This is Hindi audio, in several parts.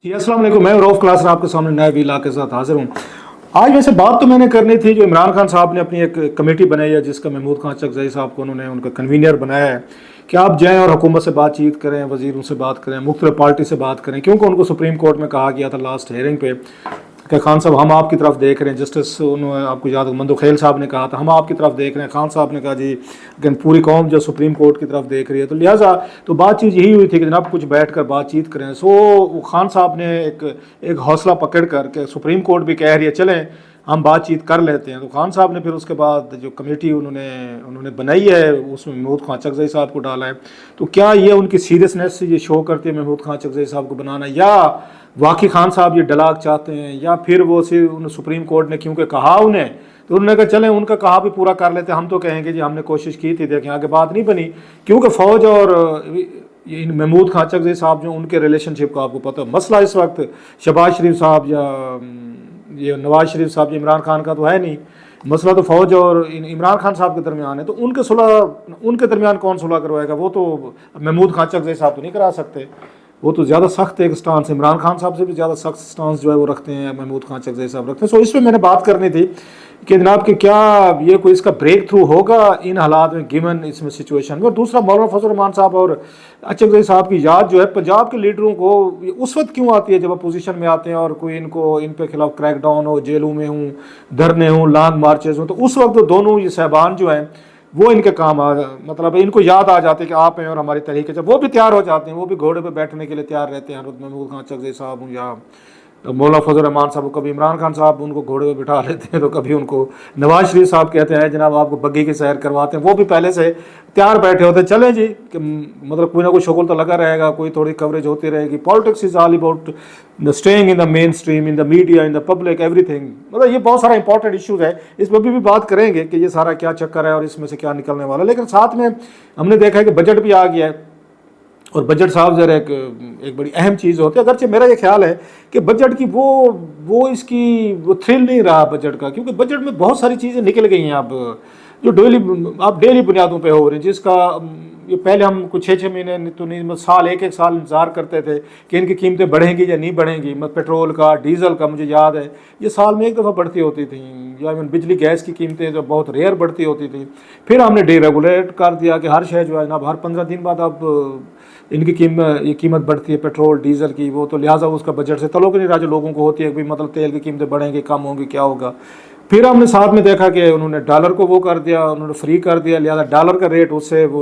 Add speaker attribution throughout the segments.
Speaker 1: जी अस्सलाम वालेकुम। मैं रऊफ क्लास आपके सामने नए वीला के साथ हाजिर हूँ। आज वैसे बात तो मैंने करनी थी, जो इमरान खान साहब ने अपनी एक कमेटी बनाई है जिसका महमूद खान चकजई साहब को उन्होंने उनका कन्वीनर बनाया है कि आप जाएँ और हुकूमत से बातचीत करें, वजीरों से बात करें, मुख्तलिफ पार्टी से बात करें, क्योंकि उनको सुप्रीम कोर्ट में कहा गया था लास्ट हेयरिंग पे कि खान साहब हम आपकी तरफ देख रहे हैं। जस्टिस उन्होंने आपको याद मंदोखेल साहब ने कहा था हम आपकी तरफ देख रहे हैं। खान साहब ने कहा जी लेकिन पूरी कौम जो सुप्रीम कोर्ट की तरफ देख रही है, तो लिहाजा तो बातचीत यही हुई थी कि जनाब कुछ बैठ कर बातचीत करें। सो खान साहब ने एक हौसला पकड़ कर के सुप्रीम कोर्ट भी कह रही है चलें हम बातचीत कर लेते हैं, तो खान साहब ने फिर उसके बाद जो कमेटी उन्होंने बनाई है उसमें महमूद खान चकजई साहब को डाला है। तो क्या ये उनकी सीरियसनेस से ये शो करती है महमूद खान चकजई साहब को बनाना, या वाकई खान साहब ये डलाक चाहते हैं, या फिर वो सिर्फ सुप्रीम कोर्ट ने क्योंकि कहा उन्हें तो उन्होंने कहा चलें उनका कहा भी पूरा कर लेते हैं। हम तो कहेंगे जी हमने कोशिश की थी, देखें आगे बात नहीं बनी, क्योंकि फ़ौज और इन महमूद खान चकजई साहब जो उनके रिलेशनशिप का आपको पता है। मसला इस वक्त शहबाज शरीफ साहब या ये नवाज शरीफ साहब इमरान खान का तो है नहीं, मसला तो फ़ौज और इमरान खान साहब के दरमियान है। तो उनके दरमियान कौन सुलह करवाएगा? वो तो महमूद खान चकजई साहब तो नहीं करा सकते, वो तो ज़्यादा सख्त एक स्टांस इमरान खान साहब से भी ज़्यादा सख्त स्टांस जो है वो रखते हैं, महमूद खान चकजई साहब रखते हैं। सो इसमें मैंने बात करनी थी कि जनाब कि क्या ये कोई इसका ब्रेक थ्रू होगा इन हालात में, गिवन इसमें सिचुएशन में। और दूसरा मौलाना फजल रहमान साहब और चकजई साहब की याद जो है पंजाब के लीडरों को उस वक्त क्यों आती है जब अपोजिशन में आते हैं और कोई इन पे खिलाफ क्रैकडाउन हो, जेलों में हूँ, धरने हों, लॉन्ग मार्चेज हों, तो उस वक्त दोनों ये साहबान जो हैं वो इनके काम मतलब इनको याद आ जाते हैं कि आप हैं और हमारी तरीके से वो भी तैयार हो जाते हैं, वो भी घोड़े पे बैठने के लिए तैयार रहते हैं। महमूद खान चकजई साहब हूँ या मौलाना फजल रहमान साहब, कभी इमरान खान साहब उनको घोड़े पे बिठा लेते हैं, तो कभी उनको नवाज शरीफ साहब कहते हैं जनाब आपको बग्गी की सैर करवाते हैं, वो भी पहले से तैयार बैठे होते हैं। चले जी कि मतलब कोई ना कोई शगुल तो लगा रहेगा, कोई थोड़ी कवरेज होती रहेगी। Politics is all about the staying in the main stream, in the media, in the public, everything. मतलब ये बहुत सारा इंपॉर्टेंट इशूज़ है, इस पर भी बात करेंगे कि ये सारा क्या चक्कर है और इसमें से क्या निकलने वाला है। लेकिन साथ में हमने देखा है कि बजट भी आ गया है, और बजट साहब ज़रा एक बड़ी अहम चीज़ होती है। अगरचे मेरा ये ख्याल है कि बजट की वो थ्रिल नहीं रहा बजट का, क्योंकि बजट में बहुत सारी चीज़ें निकल गई हैं अब जो डेली बुनियादों पे हो रही हैं, जिसका ये पहले हम कुछ 6-6 महीने तो नहीं साल एक साल इंतज़ार करते थे कि इनकी कीमतें बढ़ेंगी या नहीं बढ़ेंगी। पेट्रोल का, डीजल का मुझे याद है ये साल में एक दफ़ा बढ़ती होती थी, या इवन बिजली गैस की कीमतें जो बहुत रेयर बढ़ती होती थी। फिर हमने डीरेगुलेट कर दिया कि हर शय जो है ना हर 15 दिन बाद अब इनकी कीमत बढ़ती है पेट्रोल डीजल की, वो तो लिहाजा उसका बजट से तल्लुक़ नहीं रहा जो लोगों को होती है कि मतलब तेल की कीमतें बढ़ेंगी, कम होंगी, क्या होगा। फिर हमने साथ में देखा कि उन्होंने डॉलर को वो कर दिया, उन्होंने फ्री कर दिया, लिहाजा डॉलर का रेट उससे वो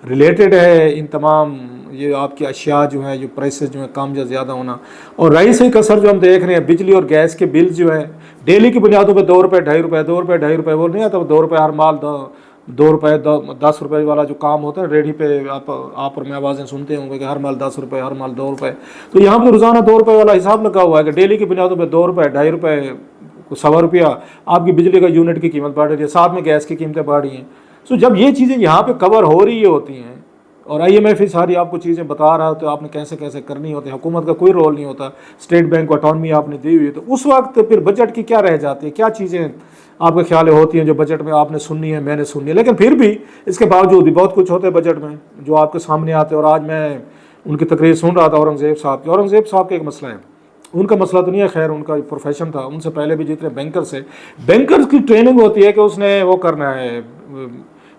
Speaker 1: रिलेटेड है। इन तमाम ये आपकी अशिया जो है, जो प्राइसेस जो है कम या ज़्यादा होना, और रही सही कसर जो हम देख रहे हैं बिजली और गैस के बिल जो है डेली की बुनियादों पर 2 रुपये 2.5 रुपये 2 रुपये 2.5 रुपये वो नहीं आता, 2 रुपये हर माल 2 रुपये 10 रुपये वाला जो काम होता है रेडी पे आप और मैं आवाज़ें सुनते होंगे कि हर माल 10 रुपये हर माल 2 रुपये। तो यहाँ पर रोज़ाना 2 रुपये वाला हिसाब लगा हुआ है कि डेली की बुनियादों पर 2 रुपये 2.5 रुपये 1.25 आपकी बिजली का यूनिट की कीमत बढ़ रही है, साथ में गैस की कीमतें बढ़ रही हैं। सो जब ये चीज़ें यहाँ पे कवर हो रही होती हैं और IMF सारी आपको चीज़ें बता रहा है तो आपने कैसे कैसे करनी होती है, हुकूमत का कोई रोल नहीं होता, स्टेट बैंक को ऑटोनमी आपने दी हुई है, तो उस वक्त फिर बजट की क्या रह जाती है, क्या चीज़ें आपके ख्याल होती हैं जो बजट में आपने सुननी है, मैंने सुननी है। लेकिन फिर भी इसके बावजूद भी बहुत कुछ होता है बजट में जो आपके सामने आते हैं। और आज मैं उनकी तकरीर सुन रहा था औरंगज़ेब साहब की। औरंगज़ेब साहब का एक मसला है, उनका मसला तो नहीं है, खैर उनका प्रोफेशन था, उनसे पहले भी जितने बैंकर्स की ट्रेनिंग होती है कि उसने वो करना है,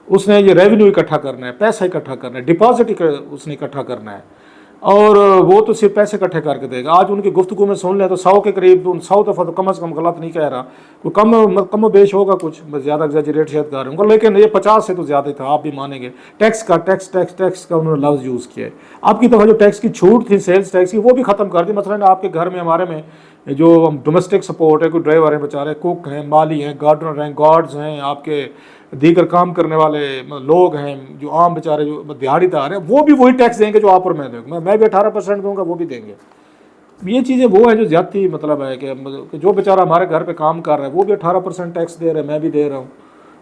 Speaker 1: उसने ये रेवेन्यू इकट्ठा करना है, पैसा इकट्ठा करना है, डिपॉजिट उसने इकट्ठा करना है, और वो तो सिर्फ पैसे इकट्ठे करके देगा। आज उनकी गुफ्तगू में सुन लें तो 100 के करीब, 100 दफ़ा तो कम से कम, गलत नहीं कह रहा, कोई कम बेश होगा, कुछ ज़्यादा एग्जैजरेट शायद कर रहे होंगे, लेकिन ये 50 से तो ज़्यादा था, आप भी मानेंगे। टैक्स का उन्होंने लफ्ज़ यूज़ किया है। आपकी तरफ जो टैक्स की छूट थी सेल्स टैक्स की वो भी ख़त्म कर दी। मसलन आपके घर में हमारे में जो डोमेस्टिक सपोर्ट है, कोई ड्राइवर हैं बेचारे, कुक हैं, माली हैं, गार्डनर हैं, गार्ड्स हैं, आपके दीगर काम करने वाले लोग हैं, जो आम बेचारे जो दिहाड़ीदार हैं, वो भी वही टैक्स देंगे जो आप और मैं दूँगा। मैं भी 18% दूँगा, वो भी देंगे। ये चीज़ें वो है जो ज़्यादती मतलब है कि जो बेचारा हमारे घर पे काम कर रहा है वो भी 18% टैक्स दे रहा है, मैं भी दे रहा हूँ।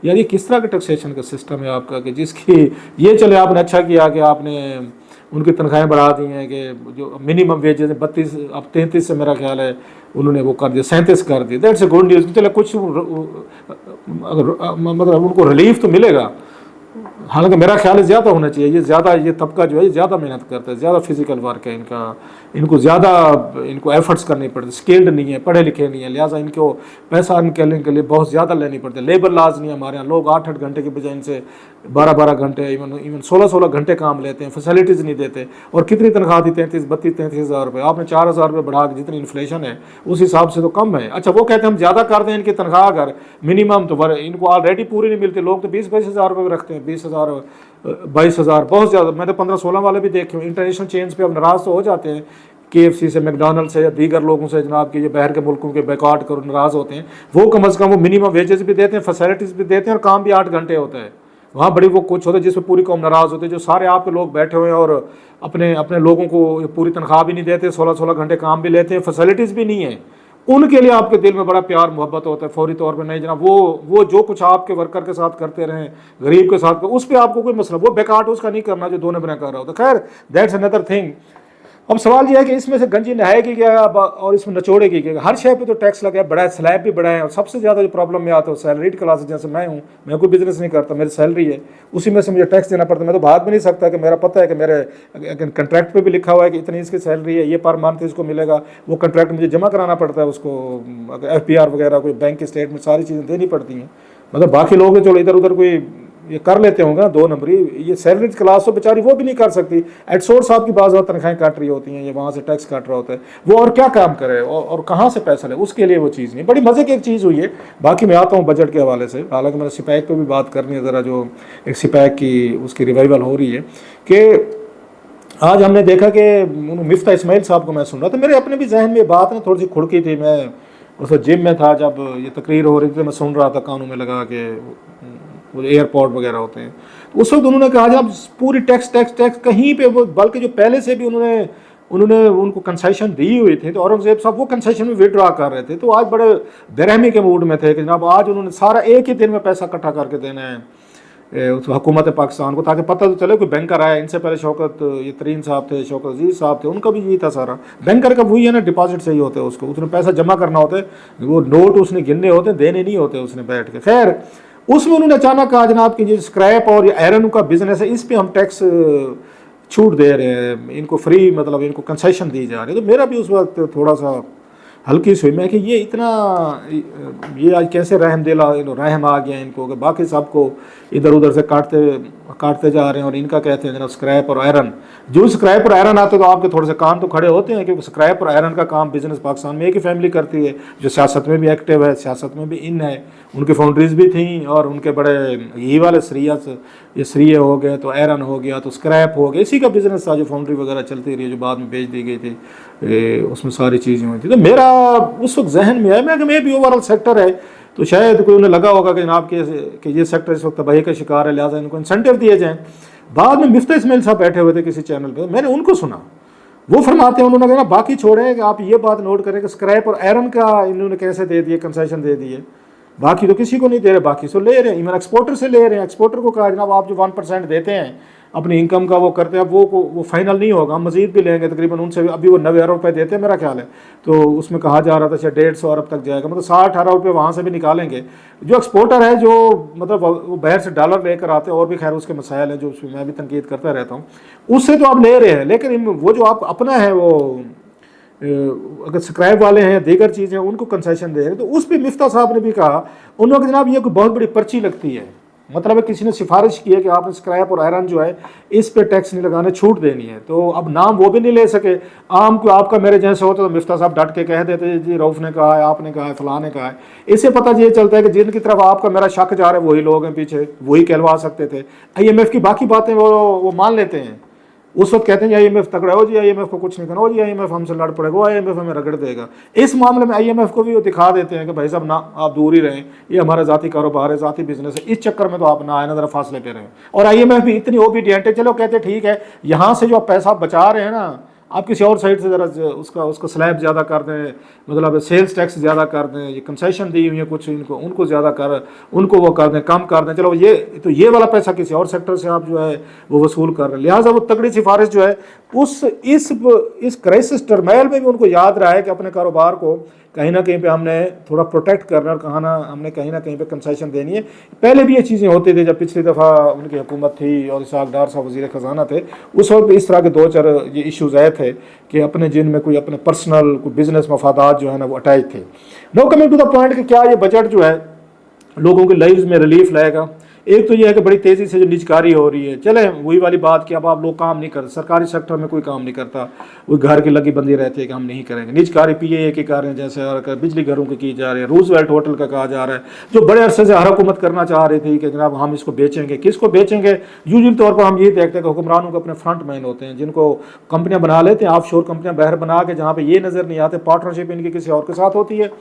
Speaker 1: यार ये किस तरह का टैक्सेशन का सिस्टम है आपका कि जिसकी ये चले आपने अच्छा किया कि आपने उनकी तनख्वाहें बढ़ा दी हैं कि जो मिनिमम वेजेस 32 अब 33 से मेरा ख्याल है उन्होंने वो कर दिया, 37 कर दिया। That's a good news. चले कुछ अगर मतलब उनको रिलीफ तो मिलेगा, हालांकि मेरा ख्याल है ज़्यादा होना चाहिए। ये ज़्यादा ये तबका जो है ज़्यादा मेहनत करता है, ज़्यादा फिजिकल वर्क है इनका, इनको ज़्यादा इनको एफर्ट्स करनी पड़ती, स्किल्ड नहीं है, पढ़े लिखे नहीं है, लिहाजा इनको पैसा निकालने के लिए बहुत ज़्यादा लेनी पड़ती है। लेबर लाज नहीं है हमारे यहाँ, लोग 8-8 घंटे की बजाय इनसे 12-12 घंटे इवन 16-16 घंटे काम लेते हैं, फैसिलिटीज़ नहीं देते। और कितनी तनख्वाह दी? 33 हज़ार रुपये। आपने 4,000 रुपये बढ़ा के, जितनी इन्फ्लेशन है उस हिसाब से तो कम है। अच्छा, वो कहते हैं हम ज़्यादा कर दें इनकी तनख्वाह, अगर मिनिमम तो इनको ऑलरेडी पूरी नहीं मिलती। लोग तो 20-22 हज़ार रुपये रखते हैं, 20,000 22,000, बहुत ज़्यादा। मैं तो 15-16 वाले भी देखे हूँ। इंटरनेशनल चेंज पे अब नाराज़ तो हो जाते हैं, KFC से, मैकडोनल्ड से या दीगर लोगों से जनाब कि ये बाहर के मुल्कों के बैकआउट करो, नाराज़ होते हैं। वो कम अज़ कम वो मिनिमम वेजेस भी देते हैं, फैसिलिटीज़ भी देते हैं, और काम भी 8 घंटे होता है। वहाँ बड़ी वो कुछ होता है जिसमें पूरी कौम नाराज़ होती है, जो सारे आपके लोग बैठे हुए हैं और अपने अपने लोगों को पूरी तनख्वाह भी नहीं देते, 16-16 घंटे काम भी लेते हैं, फैसिलिटीज़ भी नहीं है। उनके लिए आपके दिल में बड़ा प्यार मोहब्बत होता है फौरी तौर पे। नहीं जनाब, वो जो कुछ आपके वर्कर के साथ करते रहें, गरीब के साथ, उस पर आपको कोई मसला, वो बेकाट उसका नहीं करना जो दो ने बना कर रहा होता। खैर, दैट्स अनदर थिंग। अब सवाल यह है कि इसमें से गंजी नहाएगी क्या और इसमें नचोड़ेगी क्या? हर शय पे तो टैक्स लगा है, बड़ा है, स्लैब भी बड़ा है। और सबसे ज़्यादा जो प्रॉब्लम में आता है सैलरीड क्लास, जैसे मैं हूँ, मैं कोई बिजनेस नहीं करता, मेरी सैलरी है, उसी में से मुझे टैक्स देना पड़ता है। मैं तो भाग भी नहीं सकता कि मेरा पता है कि मेरे कंट्रैक्ट पे भी लिखा हुआ है कि इतनी इसकी सैलरी है, ये पर मंथ इसको मिलेगा। वो कंट्रैक्ट मुझे जमा कराना पड़ता है, उसको FPR वगैरह, कोई बैंक की स्टेटमेंट, सारी चीज़ें देनी पड़ती हैं। मतलब बाकी लोग चलो इधर उधर कोई ये कर लेते होंगे 2 नंबरी, ये सैलरीड क्लास तो बेचारी वो भी नहीं कर सकती। एडसोर्स आपकी बाज़ तनख्वाहें काट रही होती हैं, ये वहाँ से टैक्स काट रहा होता है, वो और क्या काम करे और कहाँ से पैसा ले, उसके लिए वो चीज़ नहीं। बड़ी मज़े की एक चीज़ हुई है। बाकी मैं आता हूँ बजट के हवाले से, हालांकि मैंने सिपैक पर भी बात करनी है ज़रा, जो एक सिपैक की उसकी रिवाइवल हो रही है। कि आज हमने देखा कि मिफ्ता इस्माइल साहब को मैं सुन रहा था, मेरे अपने भी जहन में बात ना थोड़ी सी खुड़की थी। मैं उस जिम में था जब ये तकरीर हो रही थी, मैं सुन रहा था कानों में लगा के, वो एयरपोर्ट वगैरह होते हैं, तो उस वक्त उन्होंने कहा जब पूरी टैक्स टैक्स टैक्स कहीं पे वो, बल्कि जो पहले से भी उन्होंने उनको कंसेशन दी हुई थी, तो औरंगजेब साहब वो कंसेशन में विड्रॉ कर रहे थे। तो आज बड़े बेरहमी के मूड में थे कि जनाब आज उन्होंने सारा एक ही दिन में पैसा इकट्ठा करके देना है उस हुकूमत पाकिस्तान को, ताकि पता तो चले कोई बैंकर आया। इनसे पहले शौकत ये तरीन साहब थे, शौकत अजीज साहब थे, उनका भी यही था सारा। बैंकर का वही है ना, डिपॉजिट सही होते हैं उसको, उसने पैसा जमा करना होता है, वो नोट उसने गिनने होते हैं, देने नहीं होते उसने बैठ के। खैर, उसमें उन्होंने अचानक कहा जनाब कि ये स्क्रैप और ये आयरन का बिजनेस है, इस पे हम टैक्स छूट दे रहे हैं, इनको फ्री, मतलब इनको कंसेशन दी जा रही है। तो मेरा भी उस वक्त थोड़ा सा हल्की सी हुई, मैं कि ये इतना, ये आज कैसे रहम आ गया इनको, कि बाकी सबको इधर उधर से काटते जा रहे हैं और इनका कहते हैं जनाब स्क्रैप और आयरन। जो स्क्रैप और आयरन आते तो आपके थोड़े से कान तो खड़े होते हैं, क्योंकि स्क्रैप और आयरन का काम बिजनेस पाकिस्तान में एक ही फैमिली करती है, जो सियासत में भी एक्टिव है, सियासत में भी इन है, उनकी फाउंड्रीज भी थी और उनके बड़े यही वाले ये श्रीय हो गए, तो आयरन हो गया, तो स्क्रैप हो गया, इसी का बिजनेस था जो फाउंड्री वगैरह चलती रही, जो बाद में बेच दी गई थी, उसमें सारी चीज़ें हुई थी। तो मेरा उस वक्त जहन में आया, मैं भी ओवरऑल सेक्टर है, तो शायद कोई उन्हें लगा होगा कि जनाब कि ये सेक्टर इस वक्त तबाही का शिकार है, लिहाजा इनको इंसेंटिव दिए जाएँ। बाद में मिफ्ता इस्माइल साहब बैठे हुए थे किसी चैनल पे, मैंने उनको सुना, वो फरमाते हैं, उन्होंने कहा बाकी छोड़े कि आप ये बात नोट करें कि स्क्रैप और आयरन का इन्होंने कैसे दे दिए, कंसेशन दे दिए, बाकी तो किसी को नहीं दे रहे, बाकी तो ले रहे हैं, इवन एक्सपोर्टर से ले रहे हैं। एक्सपोर्टर को कहा जनाब आप जो 1% देते हैं अपनी इनकम का वो करते हैं, अब वो फाइनल नहीं होगा, हम मजीद भी लेंगे, तकरीबन उनसे अभी वो 90 अरब रुपये देते हैं मेरा ख्याल है। तो उसमें कहा जा रहा था शायद 150 अरब तक जाएगा, मतलब 60 अरब रुपये वहाँ से भी निकालेंगे। जो एक्सपोर्टर है, जो मतलब वो बाहर से डॉलर लेकर आते हैं, और भी खैर उसके मसाइल हैं जो उसमें मैं भी तनकीद करता रहता हूँ, उससे तो आप ले रहे हैं, लेकिन वो जो आप अपना है, वो अगर स्क्रैप वाले हैं, दीगर चीज़ें, उनको कंसेशन दे रहे हैं। तो उस पर मिफ्ता साहब ने भी कहा, उन्होंने जनाब ये कोई बहुत बड़ी पर्ची लगती है, मतलब किसी ने सिफारिश की है कि आपने स्क्रैप और आयरन जो है इस पे टैक्स नहीं लगाने, छूट देनी है। तो अब नाम वो भी नहीं ले सके, आम को आपका मेरे जैसे होता तो मिफ्ता साहब डट के कह देते जी रऊफ ने कहा है, आपने कहा है, फलां ने कहा है। इससे पता ये चलता है कि जिनकी तरफ आपका मेरा शक जा रहा है वही लोग हैं पीछे, वही कहलवा सकते थे। IMF की बाकी बातें वो मान लेते हैं, उस वक्त कहते हैं IMF तगड़ा हो जी, IMF को कुछ नहीं करना, हो जी IMF हमसे लड़ पड़ेगा, वो IMF हमें रगड़ देगा। इस मामले में IMF को भी वो दिखा देते हैं कि भाई साहब ना, आप दूर ही रहें, ये हमारा ज़ाती कारोबार है, ज़ाती बिजनेस है, इस चक्कर में तो आप ना आए ना, ज़रा फासले पे रहें। और IMF भी इतनी ओबीडियंट है, चलो कहते ठीक है, यहाँ से जो आप पैसा बचा रहे हैं ना, आप किसी और साइड से ज़रा उसका स्लैब ज़्यादा कर दें, मतलब सेल्स टैक्स ज़्यादा कर दें, ये कंसेशन दी हुई है कुछ उनको ज़्यादा उनको वो कर दें, कम कर दें, चलो ये वाला पैसा किसी और सेक्टर से आप जो है वो वसूल कर रहे हैं। लिहाजा वो तगड़ी सिफारिश जो है इस क्राइसिस टर्मोइल में भी उनको याद रहा है कि अपने कारोबार को कहीं ना कहीं पे हमने थोड़ा प्रोटेक्ट करना, और हमने कहीं ना कहीं पे कंसेशन देनी है। पहले भी ये चीज़ें होती थी, जब पिछली दफ़ा उनकी हुकूमत थी और इसहाक डार साहब वज़ीर ख़जाना थे, उस वक्त इस तरह के 2-4 ये इशूज़ आए रखे कि अपने जिनमें कोई अपने पर्सनल कोई बिजनेस मफादात जो है ना वो अटैच थे। No coming to the point कि क्या ये बजट जो है लोगों की लाइफ में रिलीफ लाएगा। एक तो ये है कि बड़ी तेज़ी से जो निजकारी हो रही है, चले वही वाली बात कि अब आप लोग काम नहीं करते, सरकारी सेक्टर में कोई काम नहीं करता, वो घर की लगी बंदी रहती है कि हम नहीं करेंगे। निजकारी PAA के कार्य जैसे और बिजली घरों के की जा रही है, रूजवेल्ट होटल का कहा जा रहा है, जो बड़े अरसे से हर हुकूमत करना चाह रही थी कि जनाब हम इसको बेचेंगे। किसको बेचेंगे? यूजुअली तौर पर हम ये देखते हैं कि हुक्मरानों को अपने फ्रंट मैन होते हैं, जिनको कंपनियां बना लेते हैं, ऑफशोर कंपनियां बाहर बना के, जहाँ पे ये नज़र नहीं आते पार्टनरशिप इनकी किसी और के साथ होती है,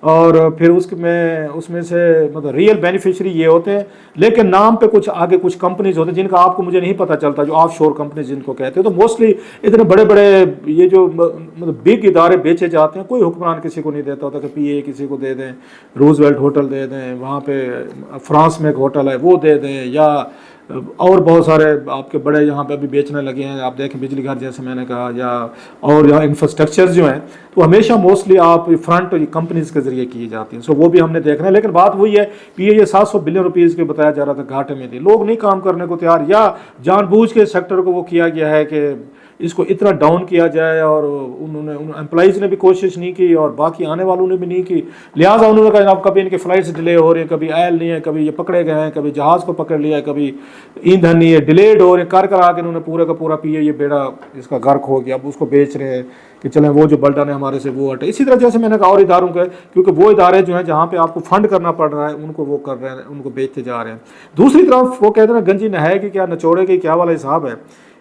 Speaker 1: और फिर उसमें से मतलब रियल बेनिफिशियरी ये होते हैं, लेकिन नाम पे कुछ आगे कुछ कंपनीज होते हैं जिनका आपको मुझे नहीं पता चलता, जो ऑफशोर कंपनीज जिनको कहते हैं। तो मोस्टली इतने बड़े बड़े ये जो मतलब बिग इदारे बेचे जाते हैं, कोई हुक्मरान किसी को नहीं देता होता कि PAA किसी को दे दें, रूजवेल्ट होटल दे दें, वहाँ पे फ्रांस में एक होटल है वो दे दें, या और बहुत सारे आपके बड़े यहाँ पे अभी बेचने लगे हैं। आप देखें बिजली घर जैसे मैंने कहा, या और यहाँ इंफ्रास्ट्रक्चर जो हैं, तो हमेशा मोस्टली आप फ्रंट कंपनीज के जरिए की जाती हैं। सो वो भी हमने देखना है। लेकिन बात वही है, PAA 700 बिलियन रुपीज़ के बताया जा रहा था, घाटे में थी, लोग नहीं काम करने को तैयार, या जानबूझ के सेक्टर को वो किया गया है कि इसको इतना डाउन किया जाए, और उन एम्प्लॉइज़ ने भी कोशिश नहीं की और बाकी आने वालों ने भी नहीं की। लिहाजा उन्होंने कहा जनाब कभी इनके फ़्लाइट्स डिले हो रही हैं, कभी आयल नहीं है, कभी ये पकड़े गए हैं, कभी जहाज़ को पकड़ लिया है, कभी ईंधन नहीं है, डिलेड हो रहे हैं, कर आके उन्होंने पूरा का पूरा PAA बेड़ा इसका गर्क हो गया। अब उसको बेच रहे हैं कि चलें वो जो बल्टन है हमारे से वो हटे। इसी तरह जैसे मैंने कहा और इदारों के, क्योंकि वो इदारे जो हैं जहाँ पे आपको फंड करना पड़ रहा है, उनको वो कर रहे हैं, उनको बेचते जा रहे हैं। दूसरी तरफ वो कहते हैं गंजी नहाएगी क्या नचोड़े की क्या वाला हिसाब है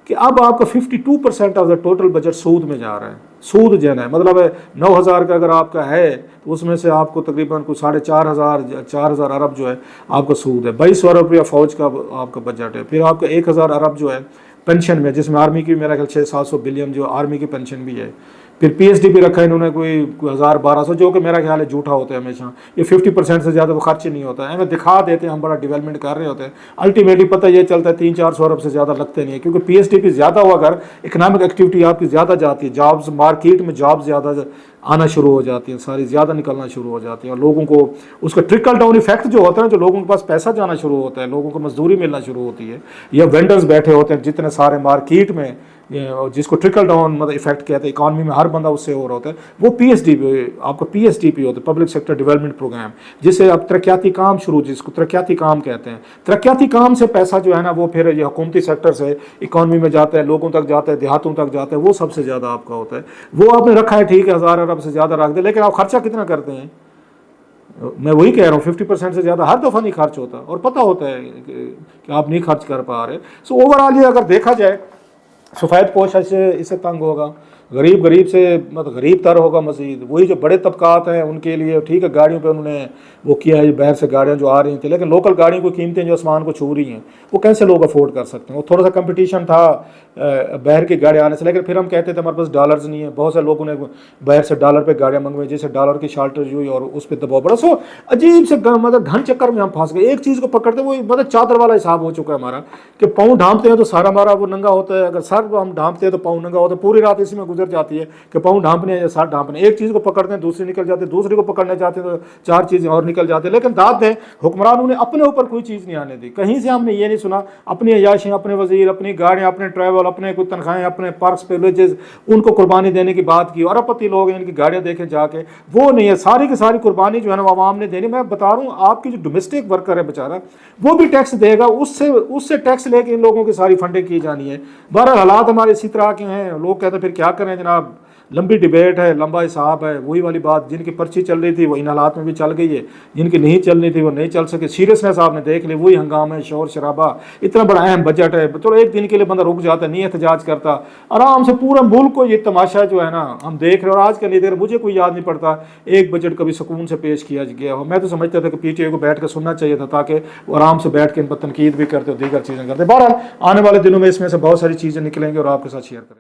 Speaker 1: कि अब आपका 52% ऑफ द टोटल बजट सूद में जा रहा है। सूद जो है मतलब 9,000 का अगर आपका है तो उसमें से आपको तकरीबन कुछ 4,500 अरब जो है आपका सूद है। 22 अरब रुपया फौज का आपका बजट है। फिर आपका 1,000 अरब जो है पेंशन में, जिसमें आर्मी की मेरा ख्याल 600-700 बिलियन जो आर्मी की पेंशन भी है। फिर PhD भी रखा है इन्होंने कोई 1,000-1,200, जो कि मेरा ख्याल है झूठा होता है हमेशा। ये 50% से ज़्यादा वो खर्च ही नहीं होता है, हमें दिखा देते हैं हम बड़ा डेवलपमेंट कर रहे होते हैं, अल्टीमेटली पता ये चलता है 300-400 अरब से ज़्यादा लगते नहीं है। क्योंकि PhD भी ज़्यादा हुआ अगर इकनॉमिक एक्टिविटी आपकी ज़्यादा जाती है, जॉब्स मार्केट में जॉब ज़्यादा आना शुरू हो जाती हैं, सारी ज़्यादा निकलना शुरू हो जाती हैं, और लोगों को उसका ट्रिकल डाउन इफेक्ट जो होता है ना, जो लोगों के पास पैसा जाना शुरू होता है, लोगों को मजदूरी मिलना शुरू होती है, या वेंडर्स बैठे होते हैं जितने सारे मार्केट में, जिसको ट्रिकल डाउन मतलब इफेक्ट कहते हैं, इकॉनमी में हर बंदा उससे हो रहा होता है, वो आपका PSDP होता है, पब्लिक सेक्टर डेवलपमेंट प्रोग्राम, जिससे अब तरक्याती काम शुरू, जिसको तरक्याती काम कहते हैं। तरक्याती काम से पैसा जो है ना वो फिर ये हुकूमती सेक्टर से इकॉनमी में जाता है, लोगों तक जाता है, देहातों तक जाता है, वो सबसे ज़्यादा आपका होता है। वो आपने रखा है ठीक है, 1,000 अरब से ज़्यादा रख दे, लेकिन आप खर्चा कितना करते हैं? मैं वही कह रहा हूँ 50% से ज़्यादा हर दफ़ा नहीं खर्च होता, और पता होता है कि आप नहीं खर्च कर पा रहे। सो ओवरऑल ये अगर देखा जाए, सफ़ेद पोश इससे तंग होगा, गरीब से मतलब गरीब तर होगा मज़ीद। वही जो बड़े तबकात हैं उनके लिए ठीक है, गाड़ियों पे उन्होंने वो किया है, बाहर से गाड़ियाँ जो आ रही थी, लेकिन लोकल गाड़ियों की कीमतें जो आसमान को छू रही हैं, वो कैसे लोग अफोर्ड कर सकते हैं? वो थोड़ा सा कंपटीशन था बाहर की गाड़ियाँ आने से, लेकिन फिर हम कहते थे हमारे पास डॉलर्स नहीं है। बहुत से लोगों ने बाहर से डॉलर पे गाड़ियाँ मंगवाई, जिससे डॉलर की शार्टेज हुई और उस पर दबाव पड़ा। सो अजीब से मतलब घन चक्कर में हम फंस गए। एक चीज़ को पकड़ते वो मतलब चादर वाला हिसाब हो चुका है हमारा, कि पाँव ढांपते हैं तो सारा हमारा वो नंगा होता है, अगर सर हम ढांपते हैं तो पाँव नंगा होता है। पूरी रात इसी में गुजर जाती है कि पाँव ढांपने या सर ढांपने, एक चीज़ को पकड़ते हैं दूसरी निकल जाती है, दूसरी को पकड़ने जाते हैं तो 4 चीज़ें और निकल जाती है। लेकिन दाद दें हुक्मरानों ने अपने ऊपर कोई चीज़ नहीं आने दी। कहीं से हमने ये नहीं सुना अपनी अयाशियाँ, अपने वजीर, अपनी गाड़ियाँ, अपने ट्रैवल, अपने कुछ तनख्वाहें, अपने पार्क्स प्रिविलेजेस, उनको कुर्बानी देने की बात की। और अरबपति लोग इनकी गाड़ियाँ देखें जाके, वो नहीं है। सारी की सारी कुर्बानी जो है ना आवाम ने देनी। मैं बता रहा हूँ आपकी जो डोमेस्टिक वर्कर है बेचारा, वो भी टैक्स देगा, उससे टैक्स लेके इन लोगों की सारी फंडिंग की जानी है। बहरहाल हालात हमारे इसी तरह के हैं। लोग कहते हैं फिर क्या करें जनाब, लंबी डिबेट है, लंबा हिसाब है। वही वाली बात, जिनकी पर्ची चल रही थी वो इन हालात में भी चल गई है, जिनकी नहीं चलनी थी वो नहीं चल सके। सीरियसनेस आपने देख ली, वही हंगामा है, शोर शराबा। इतना बड़ा अहम बजट है, चलो एक दिन के लिए बंदा रुक जाता, नहीं एहतजाज करता, आराम से पूरा मुल्क को ये तमाशा जो है ना हम देख रहे हैं। और आज का नहीं देख रहे, मुझे कोई याद नहीं पड़ता एक बजट कभी सुकून से पेश किया गया हो। मैं तो समझता था कि PTI को बैठ कर सुनना चाहिए था, ताकि वो आराम से बैठ के इन पर तनकीद भी करते और दीगर चीज़ें करते। बहरहाल आने वाले दिनों में इसमें से बहुत सारी चीज़ें निकलेंगी और आपके साथ शेयर करें।